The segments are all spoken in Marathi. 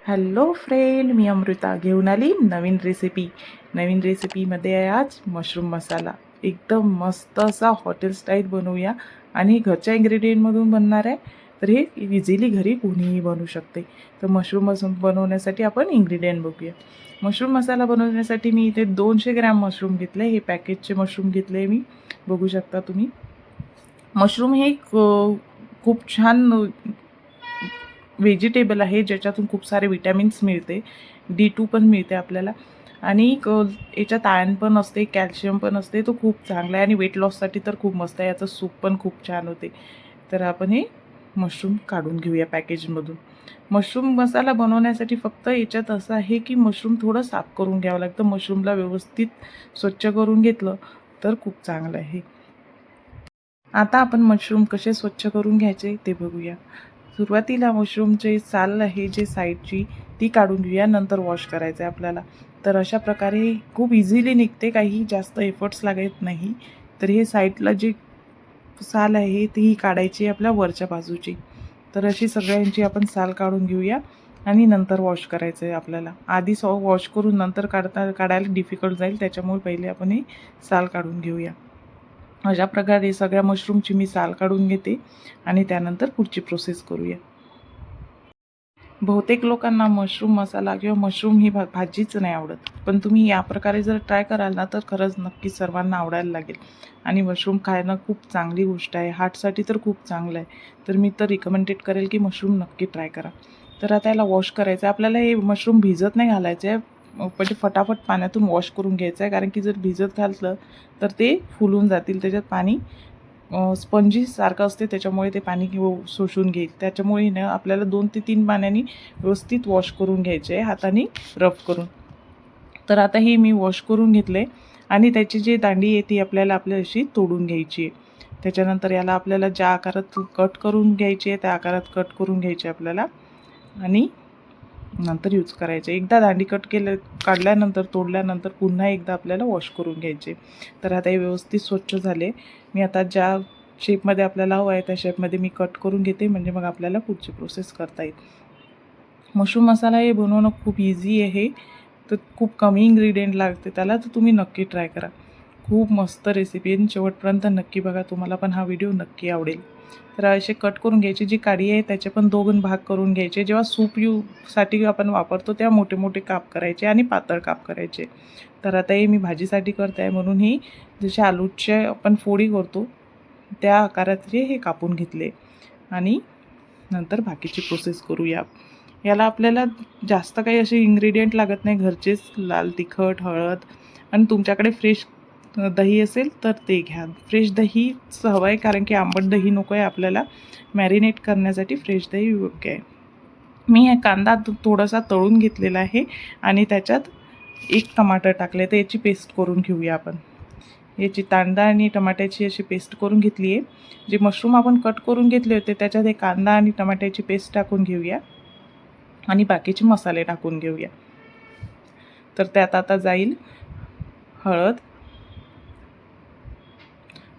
हॅलो फ्रेंड, मी अमृता घेऊन आली नवीन रेसिपीमध्ये आहे आज मशरूम मसाला. एकदम मस्त असा हॉटेल स्टाईल बनवूया आणि घरच्या इन्ग्रेडियंटमधून बनणार आहे. तर हे इझिली घरी कोणीही बनवू शकते. तर मशरूम बनवण्यासाठी आपण इन्ग्रेडियंट बघूया. मशरूम मसाला बनवण्यासाठी मी इथे 200 ग्रॅम मशरूम घेतले. हे पॅकेजचे मशरूम घेतले मी, बघू शकता तुम्ही. मशरूम हे खूप छान व्हेजिटेबल आहे, ज्याच्यातून खूप सारे विटॅमिन्स मिळते. D2 पण मिळते आपल्याला. आणि याच्यात आयर्न पण असते, कॅल्शियम पण असते. तो खूप चांगला आहे आणि वेट लॉससाठी तर खूप मस्त आहे. याचं सूप पण खूप छान होते. तर आपण हे मशरूम काढून घेऊया पॅकेजमधून. मशरूम मसाला बनवण्यासाठी फक्त याच्यात असं आहे की मशरूम थोडं साफ करून घ्यावं लागतं. मशरूमला व्यवस्थित स्वच्छ करून घेतलं तर खूप चांगलं आहे. आता आपण मशरूम कसे स्वच्छ करून घ्यायचे ते बघूया. सुरुवातीला मशरूमचे साल आहे जे साईडची ती काढून घेऊया, नंतर वॉश करायचं आहे आपल्याला. तर अशा प्रकारे खूप इझिली निघते, काही जास्त एफर्ट्स लागत नाही. तर हे साईडला जे साल आहे ती काढायची आपल्या वरच्या बाजूची. तर अशी सगळ्यांची आपण साल काढून घेऊया आणि नंतर वॉश करायचं आहे आपल्याला. आधी वॉश करून नंतर काढायला डिफिकल्ट जाईल, त्याच्यामुळे पहिले आपण हे साल काढून घेऊया. अशा प्रकारे सगळ्या मशरूमची मी साल काढून घेते आणि त्यानंतर पुढची प्रोसेस करूया. बहुतेक लोकांना मशरूम मसाला किंवा मशरूम ही भाजीच नाही आवडत, पण तुम्ही या प्रकारे जर ट्राय कराल ना तर खरंच नक्की सर्वांना आवडायला लागेल. आणि मशरूम खाणं खूप चांगली गोष्ट आहे, हार्टसाठी तर खूप चांगलं आहे. तर मी तर रिकमेंडेड करेल की मशरूम नक्की ट्राय करा. तर आता याला वॉश करायचं आहे आपल्याला. हे मशरूम भिजत नाही घालायचे आहे, पण ते फटाफट पाण्यातून वॉश करून घ्यायचं आहे. कारण की जर भिजत घातलं तर ते फुलून जातील. त्याच्यात पाणी स्पंजीसारखं असते, त्याच्यामुळे ते पाणी शोषून घेईल. त्याच्यामुळे ना आपल्याला 2 ते 3 पाण्याने व्यवस्थित वॉश करून घ्यायचे आहे, हाताने रब करून. तर आता ही मी वॉश करून घेतले आणि त्याची जी दांडी आहे ती आपल्याला अशी तोडून घ्यायची आहे. त्याच्यानंतर याला आपल्याला ज्या आकारात कट करून घ्यायची आहे त्या आकारात कट करून घ्यायचे आपल्याला आणि नंतर यूज करायचे. एकदा दांडी काढल्यानंतर तोडल्यानंतर पुन्हा एकदा आपल्याला वॉश करून घ्यायचे. तर आता हे व्यवस्थित स्वच्छ झाले. मी आता ज्या शेपमध्ये आपल्याला हवं आहे त्या शेपमध्ये मी कट करून घेते, म्हणजे मग आपल्याला पुढची प्रोसेस करता येईल. मशरूम मसाला हे बनवणं खूप इझी आहे. तर खूप कमी इन्ग्रेडियंट लागते त्याला, तर तुम्ही नक्की ट्राय करा. खूप मस्त रेसिपी आहे, शेवटपर्यंत नक्की बघा, तुम्हाला पण हा व्हिडिओ नक्की आवडेल. तर असे कट करून घ्यायचे. जी काडी आहे त्याचे पण 2 भाग करून घ्यायचे. जेव्हा सूप साठी आपण वापरतो तेव्हा मोठे मोठे काप करायचे आणि पातळ काप करायचे. तर आता हे मी भाजीसाठी करत आहे, म्हणून ही जसे आलूचे आपण फोडी करतो त्या आकाराचे हे कापून घेतले आणि नंतर बाकीची प्रोसेस करूया. याला आपल्याला जास्त काही असे इन्ग्रेडियंट लागत नाही, घरचेच लाल तिखट, हळद आणि तुमच्याकडे फ्रेश दही असेल तर ते घ्या. फ्रेश दहीच हवं आहे, कारण की आंबट दही नको आहे आपल्याला. मॅरिनेट करण्यासाठी फ्रेश दही योग्य आहे. मी हे कांदा थोडासा तळून घेतलेला आहे आणि त्याच्यात 1 टमाटर टाकले. तर याची पेस्ट करून घेऊया आपण. याची कांदा आणि टमाट्याची अशी पेस्ट करून घेतली आहे. जे मशरूम आपण कट करून घेतले होते त्याच्यात हे कांदा आणि टमाट्याची पेस्ट टाकून घेऊया आणि बाकीचे मसाले टाकून घेऊया. तर त्यात आता जाईल हळद,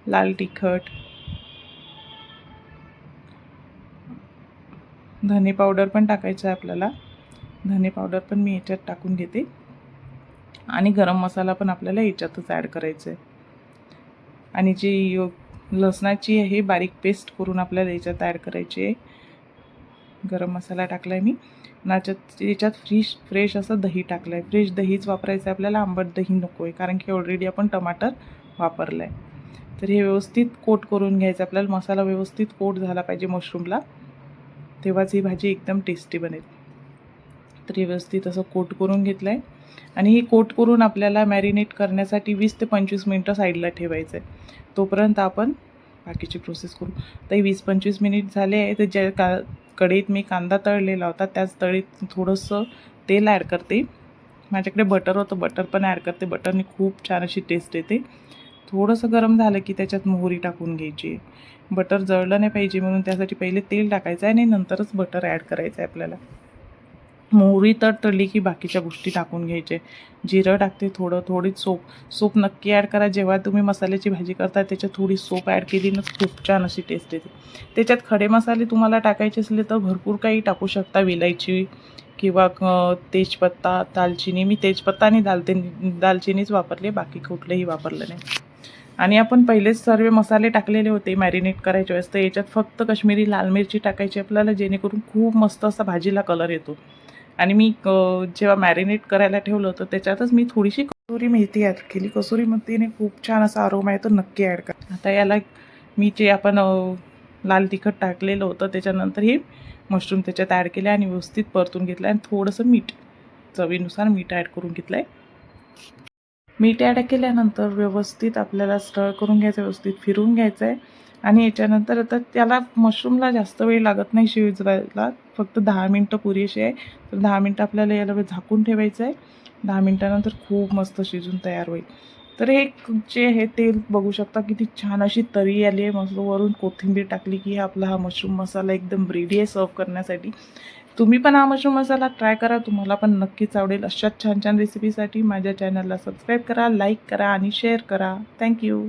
लाल तिखट, धने पावडर पण टाकायचं आहे आपल्याला. धने पावडर पण मी याच्यात टाकून घेते आणि गरम मसाला पण आपल्याला याच्यातच ॲड करायचं आहे. आणि जी लसणाची आहे बारीक पेस्ट करून आपल्याला याच्यात ॲड करायची आहे. गरम मसाला टाकला आहे मी. याच्यात फ्रेश असं दही टाकलं आहे. फ्रेश दहीच वापरायचं आहे आपल्याला, आंबट दही नको आहे, कारण की ऑलरेडी आपण टमाटर वापरलं आहे. तर हे व्यवस्थित कोट करून घ्यायचं आपल्याला. मसाला व्यवस्थित कोट झाला पाहिजे मशरूमला, तेव्हाच ही भाजी एकदम टेस्टी बनेल. तर हे व्यवस्थित असं कोट करून घेतलं आहे आणि हे कोट करून आपल्याला मॅरिनेट करण्यासाठी 20 ते 25 मिनटं साईडला ठेवायचं आहे. तोपर्यंत आपण बाकीची प्रोसेस करू. तर 20-25 मिनिट झाले आहे. तर ज्या कढईत मी कांदा तळलेला होता त्याच कढईत थोडंसं तेल ॲड करते. माझ्याकडे बटर होतं, बटर पण ॲड करते. बटरने खूप छान अशी टेस्ट येते. थोडंसं गरम झालं की त्याच्यात मोहरी टाकून घ्यायची. बटर जळलं नाही पाहिजे म्हणून त्यासाठी पहिले तेल टाकायचं आहे आणि नंतरच बटर ॲड करायचं आहे आपल्याला. मोहरी तडतडली की बाकीच्या गोष्टी टाकून घ्यायचे. जिरं टाकते थोडी सोप नक्की ॲड करा. जेव्हा तुम्ही मसाल्याची भाजी करता त्याच्यात थोडी सोप ॲड केली ना खूप छान अशी टेस्ट येते. त्याच्यात खडे मसाले तुम्हाला टाकायचे असले तर भरपूर काही टाकू शकता. विलायची किंवा तेजपत्ता, दालचिनी. मी तेजपत्ता आणि दालचिनीच वापरले, बाकी कुठलेही वापरलं नाही. आणि आपण पहिलेच सर्व मसाले टाकलेले होते मॅरिनेट करायच्या वेळेस, तर याच्यात फक्त कश्मीरी लाल मिरची टाकायची आपल्याला, जेणेकरून खूप मस्त असा भाजीला कलर येतो. आणि मी जेव्हा मॅरिनेट करायला ठेवलं होतं त्याच्यातच मी थोडीशी कसुरी मेथी ॲड केली. कसुरी मेथीने खूप छान असा अरोमा येतो, नक्की ॲड करा. आता याला मी जे आपण लाल तिखट टाकलेलं होतं त्याच्यानंतर हे मशरूम त्याच्यात ॲड केले आणि व्यवस्थित परतून घेतलं आणि थोडंसं मीठ, चवीनुसार मीठ ॲड करून घेतलं आहे. मीठ ॲड केल्यानंतर व्यवस्थित आपल्याला स्टर करून घ्यायचं, व्यवस्थित फिरून घ्यायचं आहे. आणि याच्यानंतर आता त्याला मशरूमला जास्त वेळ लागत नाही शिजवायला, फक्त 10 मिनटं पुरेशी आहे. तर 10 मिनटं आपल्याला याला झाकून ठेवायचं आहे. 10 मिनटानंतर खूप मस्त शिजून तयार होईल. तर हे जे हे तेल बघू शकता किती छान अशी तरी आली आहे. मस्त वरून कोथिंबीर टाकली की आपला हा मशरूम मसाला एकदम रेडी आहे सर्व करण्यासाठी. तुम्ही पण हा मशरूम मसाला ट्राय करा, तुम्हाला पण नक्कीच आवडेल. अशाच छान छान रेसिपीसाठी माझ्या चॅनलला सबस्क्राईब करा, लाईक करा आणि शेअर करा. थँक्यू.